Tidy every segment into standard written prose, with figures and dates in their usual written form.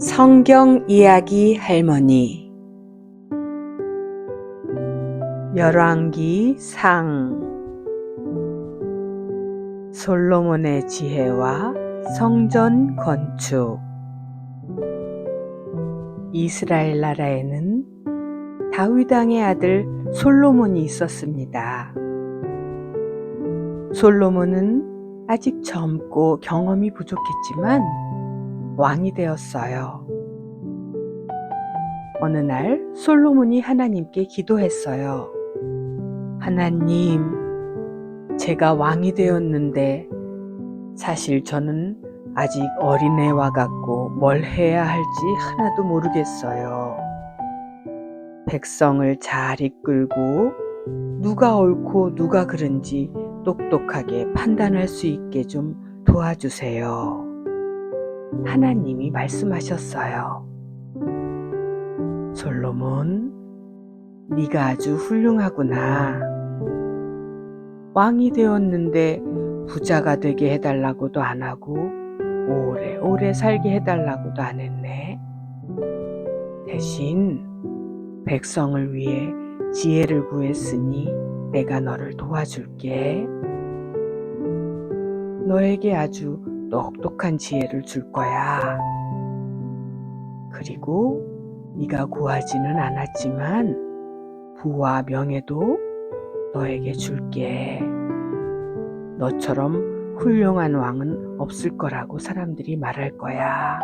성경 이야기 할머니 열왕기 상 솔로몬의 지혜와 성전 건축. 이스라엘 나라에는 다윗 왕의 아들 솔로몬이 있었습니다. 솔로몬은 아직 젊고 경험이 부족했지만 왕이 되었어요. 어느 날 솔로몬이 하나님께 기도했어요. 하나님, 제가 왕이 되었는데 사실 저는 아직 어린애와 같고 뭘 해야 할지 하나도 모르겠어요. 백성을 잘 이끌고 누가 옳고 누가 그른지 똑똑하게 판단할 수 있게 좀 도와주세요. 하나님이 말씀하셨어요. 솔로몬, 네가 아주 훌륭하구나. 왕이 되었는데 부자가 되게 해달라고도 안 하고 오래오래 살게 해달라고도 안 했네. 대신 백성을 위해 지혜를 구했으니 내가 너를 도와줄게. 너에게 아주 똑똑한 지혜를 줄 거야. 그리고 네가 구하지는 않았지만 부와 명예도 너에게 줄게. 너처럼 훌륭한 왕은 없을 거라고 사람들이 말할 거야.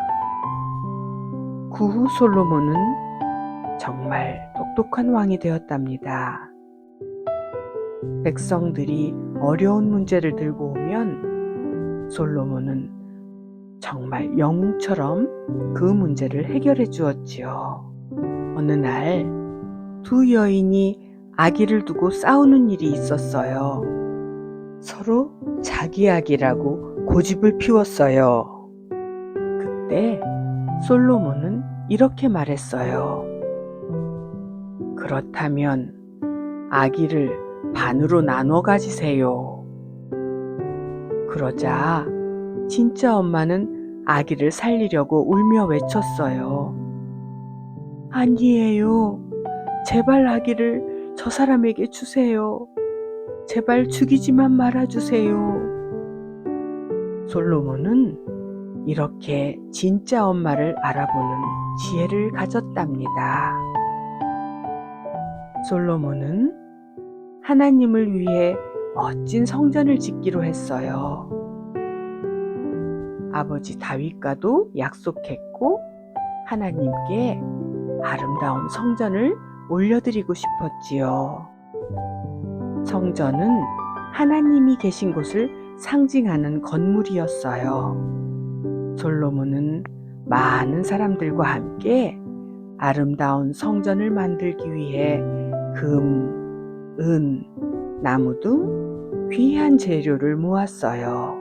그 후 솔로몬은 정말 똑똑한 왕이 되었답니다. 백성들이 어려운 문제를 들고 오면 솔로몬은 정말 영웅처럼 그 문제를 해결해 주었지요. 어느 날 두 여인이 아기를 두고 싸우는 일이 있었어요. 서로 자기 아기라고 고집을 피웠어요. 그때 솔로몬은 이렇게 말했어요. 그렇다면 아기를 반으로 나눠 가지세요. 그러자 진짜 엄마는 아기를 살리려고 울며 외쳤어요. 아니에요. 제발 아기를 저 사람에게 주세요. 제발 죽이지만 말아주세요. 솔로몬은 이렇게 진짜 엄마를 알아보는 지혜를 가졌답니다. 솔로몬은 하나님을 위해 멋진 성전을 짓기로 했어요. 아버지 다윗과도 약속했고 하나님께 아름다운 성전을 올려드리고 싶었지요. 성전은 하나님이 계신 곳을 상징하는 건물이었어요. 솔로몬은 많은 사람들과 함께 아름다운 성전을 만들기 위해 금, 은, 나무 등 귀한 재료를 모았어요.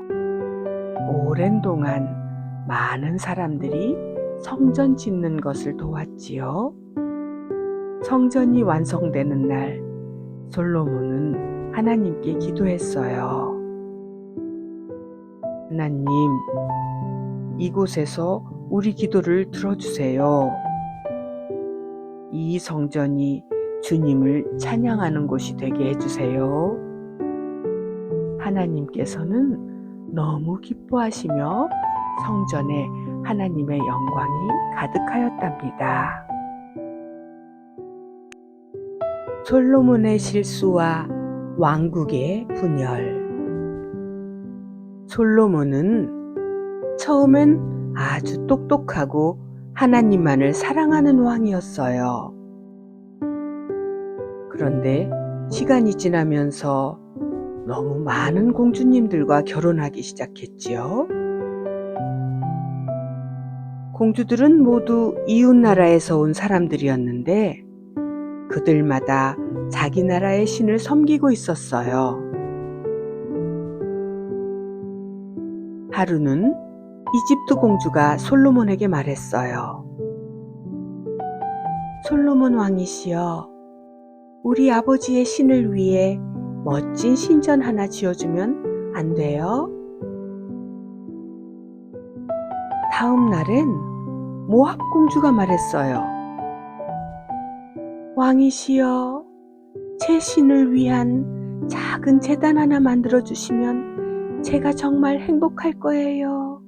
오랜 동안 많은 사람들이 성전 짓는 것을 도왔지요. 성전이 완성되는 날 솔로몬은 하나님께 기도했어요. 하나님, 이곳에서 우리 기도를 들어주세요. 이 성전이 주님을 찬양하는 곳이 되게 해주세요. 하나님께서는 너무 기뻐하시며 성전에 하나님의 영광이 가득하였답니다. 솔로몬의 실수와 왕국의 분열. 솔로몬은 처음엔 아주 똑똑하고 하나님만을 사랑하는 왕이었어요. 그런데 시간이 지나면서 너무 많은 공주님들과 결혼하기 시작했지요. 공주들은 모두 이웃나라에서 온 사람들이었는데 그들마다 자기 나라의 신을 섬기고 있었어요. 하루는 이집트 공주가 솔로몬에게 말했어요. 솔로몬 왕이시여, 우리 아버지의 신을 위해 멋진 신전 하나 지어주면 안 돼요? 다음 날엔 모압 공주가 말했어요. 왕이시여, 제 신을 위한 작은 제단 하나 만들어 주시면 제가 정말 행복할 거예요.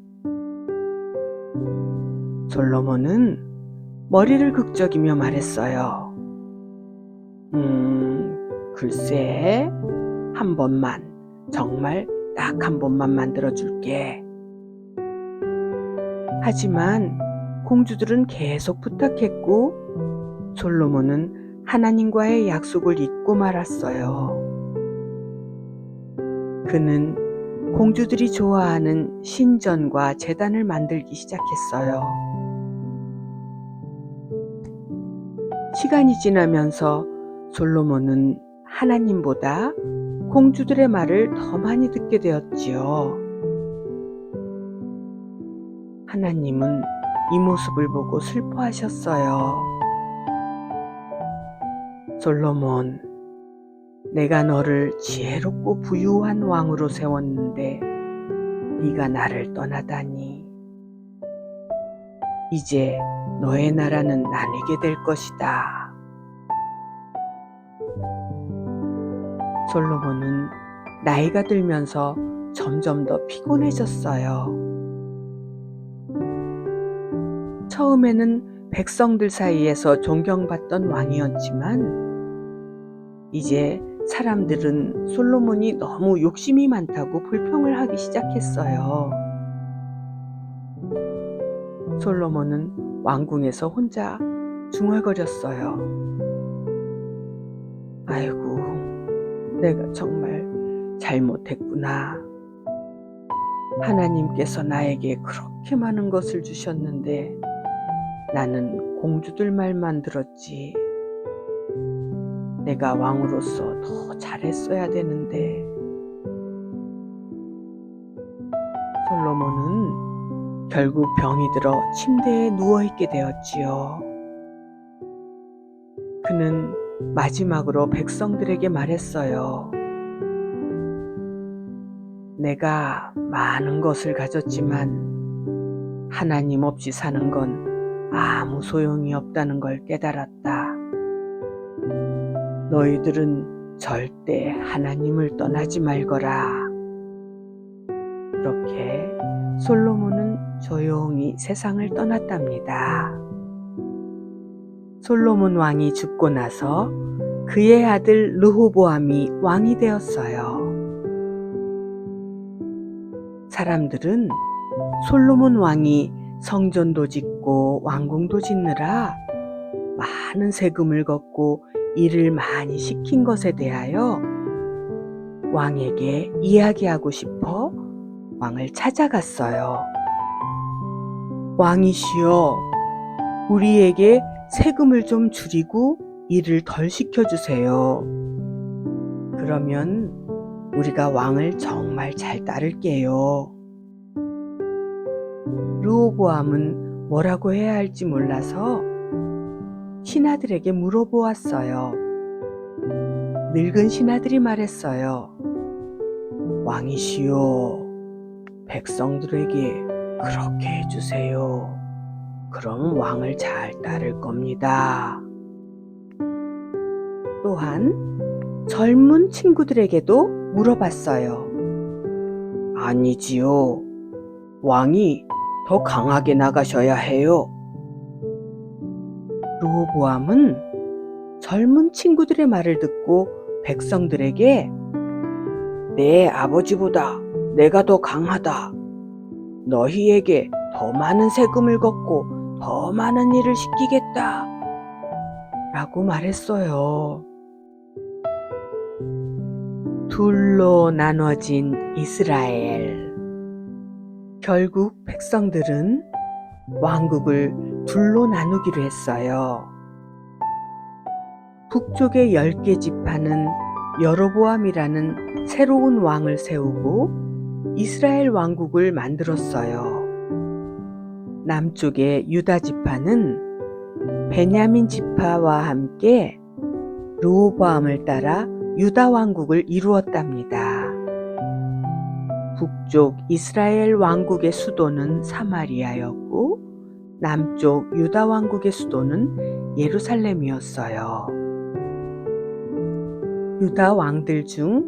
솔로몬은 머리를 극적이며 말했어요. 글쎄, 한 번만, 정말 딱 한 번만 만들어 줄게. 하지만 공주들은 계속 부탁했고 솔로몬은 하나님과의 약속을 잊고 말았어요. 그는 공주들이 좋아하는 신전과 제단을 만들기 시작했어요. 시간이 지나면서 솔로몬은 하나님보다 공주들의 말을 더 많이 듣게 되었지요. 하나님은 이 모습을 보고 슬퍼하셨어요. 솔로몬, 내가 너를 지혜롭고 부유한 왕으로 세웠는데 네가 나를 떠나다니. 이제 너의 나라는 나뉘게 될 것이다. 솔로몬은 나이가 들면서 점점 더 피곤해졌어요. 처음에는 백성들 사이에서 존경받던 왕이었지만 이제 사람들은 솔로몬이 너무 욕심이 많다고 불평을 하기 시작했어요. 솔로몬은 왕궁에서 혼자 중얼거렸어요. 아이고, 내가 정말 잘못했구나. 하나님께서 나에게 그렇게 많은 것을 주셨는데 나는 공주들 말만 들었지. 내가 왕으로서 더 잘했어야 되는데. 솔로몬은 결국 병이 들어 침대에 누워있게 되었지요. 그는 마지막으로 백성들에게 말했어요. 내가 많은 것을 가졌지만 하나님 없이 사는 건 아무 소용이 없다는 걸 깨달았다. 너희들은 절대 하나님을 떠나지 말거라. 그렇게 솔로몬은 조용히 세상을 떠났답니다. 솔로몬 왕이 죽고 나서 그의 아들 르호보암이 왕이 되었어요. 사람들은 솔로몬 왕이 성전도 짓고 왕궁도 짓느라 많은 세금을 걷고 일을 많이 시킨 것에 대하여 왕에게 이야기하고 싶어 왕을 찾아갔어요. 왕이시여, 우리에게 세금을 좀 줄이고 일을 덜 시켜주세요. 그러면 우리가 왕을 정말 잘 따를게요. 르호보암은 뭐라고 해야 할지 몰라서 신하들에게 물어보았어요. 늙은 신하들이 말했어요. 왕이시여, 백성들에게 그렇게 해주세요. 그럼 왕을 잘 따를 겁니다. 또한 젊은 친구들에게도 물어봤어요. 아니지요. 왕이 더 강하게 나가셔야 해요. 르호보암은 젊은 친구들의 말을 듣고 백성들에게 내 아버지보다 내가 더 강하다. 너희에게 더 많은 세금을 걷고 더 많은 일을 시키겠다. 라고 말했어요. 둘로 나눠진 이스라엘. 결국 백성들은 왕국을 둘로 나누기로 했어요. 북쪽의 10개 지파는 여로보암이라는 새로운 왕을 세우고 이스라엘 왕국을 만들었어요. 남쪽의 유다 지파는 베냐민 지파와 함께 르호보암을 따라 유다 왕국을 이루었답니다. 북쪽 이스라엘 왕국의 수도는 사마리아였고 남쪽 유다 왕국의 수도는 예루살렘이었어요. 유다 왕들 중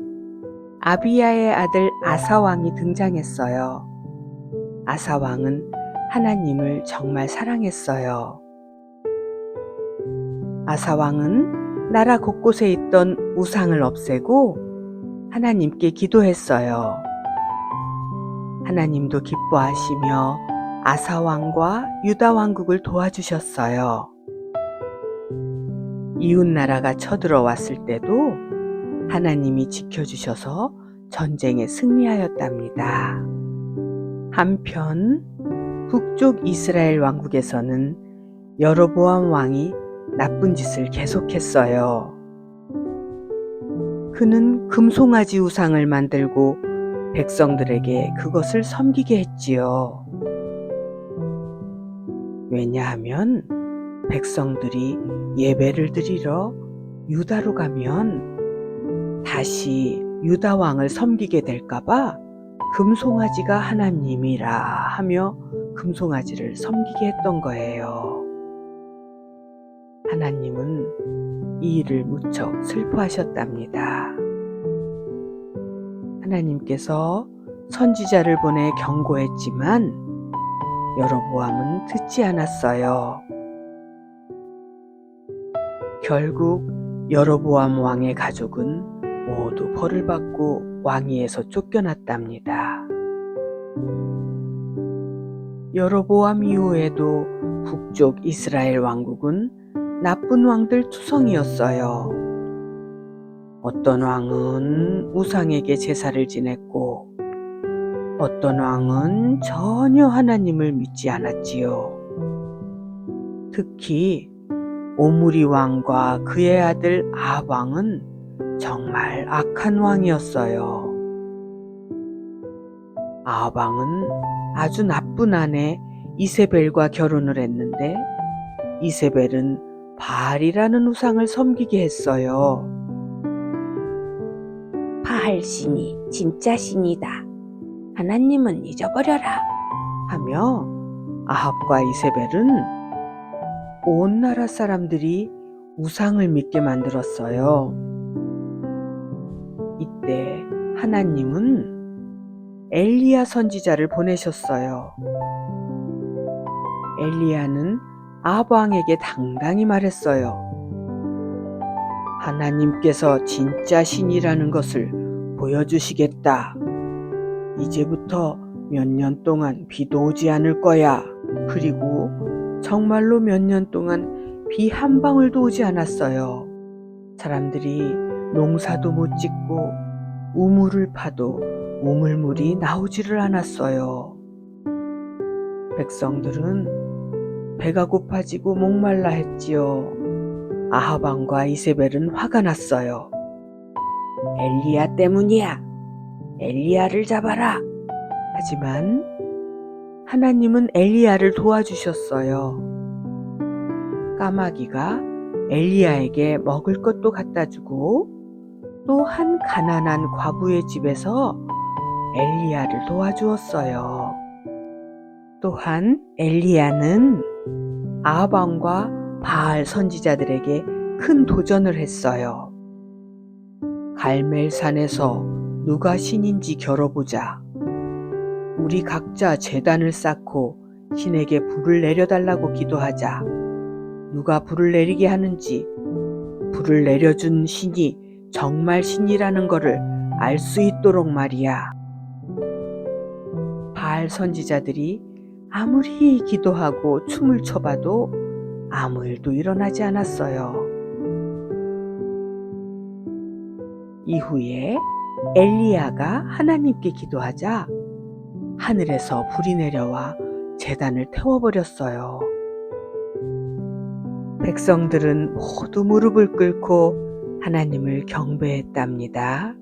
아비야의 아들 아사 왕이 등장했어요. 아사 왕은 하나님을 정말 사랑했어요. 아사 왕은 나라 곳곳에 있던 우상을 없애고 하나님께 기도했어요. 하나님도 기뻐하시며 아사 왕과 유다 왕국을 도와주셨어요. 이웃 나라가 쳐들어왔을 때도 하나님이 지켜주셔서 전쟁에 승리하였답니다. 한편 북쪽 이스라엘 왕국에서는 여로보암 왕이 나쁜 짓을 계속했어요. 그는 금송아지 우상을 만들고 백성들에게 그것을 섬기게 했지요. 왜냐하면 백성들이 예배를 드리러 유다로 가면 다시 유다 왕을 섬기게 될까봐 금송아지가 하나님이라 하며 금송아지를 섬기게 했던 거예요. 하나님은 이 일을 무척 슬퍼하셨답니다. 하나님께서 선지자를 보내 경고했지만 여로보암은 듣지 않았어요. 결국 여로보암 왕의 가족은 모두 벌을 받고 왕위에서 쫓겨났답니다. 여로보암 이후에도 북쪽 이스라엘 왕국은 나쁜 왕들 투성이었어요. 어떤 왕은 우상에게 제사를 지냈고 어떤 왕은 전혀 하나님을 믿지 않았지요. 특히 오므리 왕과 그의 아들 아합 왕은 정말 악한 왕이었어요. 아합 왕은 아주 나쁜 아내 이세벨과 결혼을 했는데 이세벨은 바알이라는 우상을 섬기게 했어요. 바알 신이 진짜 신이다. 하나님은 잊어버려라. 하며 아합과 이세벨은 온 나라 사람들이 우상을 믿게 만들었어요. 이때 하나님은 엘리야 선지자를 보내셨어요. 엘리야는 아합 왕에게 당당히 말했어요. 하나님께서 진짜 신이라는 것을 보여주시겠다. 이제부터 몇 년 동안 비도 오지 않을 거야. 그리고 정말로 몇 년 동안 비 한 방울도 오지 않았어요. 사람들이 농사도 못 짓고 우물을 파도 우물물이 나오지를 않았어요. 백성들은 배가 고파지고 목말라 했지요. 아합 왕과 이세벨은 화가 났어요. 엘리야 때문이야. 엘리야를 잡아라. 하지만 하나님은 엘리야를 도와주셨어요. 까마귀가 엘리야에게 먹을 것도 갖다 주고 또 한 가난한 과부의 집에서 엘리야를 도와주었어요. 또한 엘리야는 아합 왕과 바알 선지자들에게 큰 도전을 했어요. 갈멜산에서 누가 신인지 겨뤄보자. 우리 각자 제단을 쌓고 신에게 불을 내려달라고 기도하자. 누가 불을 내리게 하는지, 불을 내려준 신이 정말 신이라는 것을 알 수 있도록 말이야. 바알 선지자들이 아무리 기도하고 춤을 춰봐도 아무 일도 일어나지 않았어요. 이후에 엘리야가 하나님께 기도하자 하늘에서 불이 내려와 제단을 태워버렸어요. 백성들은 모두 무릎을 꿇고 하나님을 경배했답니다.